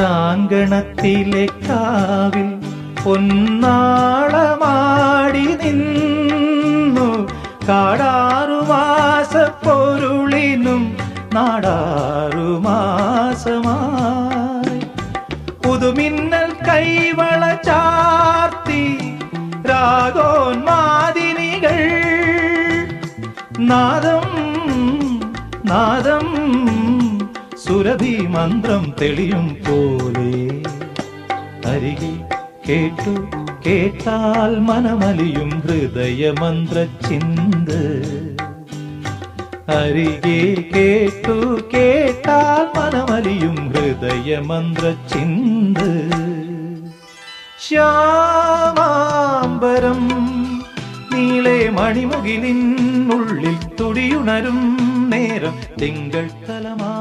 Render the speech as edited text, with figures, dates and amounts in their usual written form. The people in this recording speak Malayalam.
ക്ഷേത്രാങ്കണത്തിലെ കാവിൽ പൊന്നാളമാടി നിന്നു കാടാറുമാസ പൊരുളിനും നാടാറുമാസമായി പുതുമിന്നൽ കൈവള ചാർത്തി രാഗോന്മാദിനികൾ നാദം നാദം സുരഭി മന്ത്രം തെളിയും പോലെ അരികെ കേട്ടു കേട്ടാൽ മനമലിയും ഹൃദയമന്ത്ര ചിന്ത അരികെ കേട്ടു കേട്ടാൽ മനമലിയും ഹൃദയമന്ത്ര ചിന്ത ശ്യാമാംബരം നീളെ മണിമുകിലിനുള്ളിൽ തുടിയുണരും നേരം തിങ്കൾ തലമാ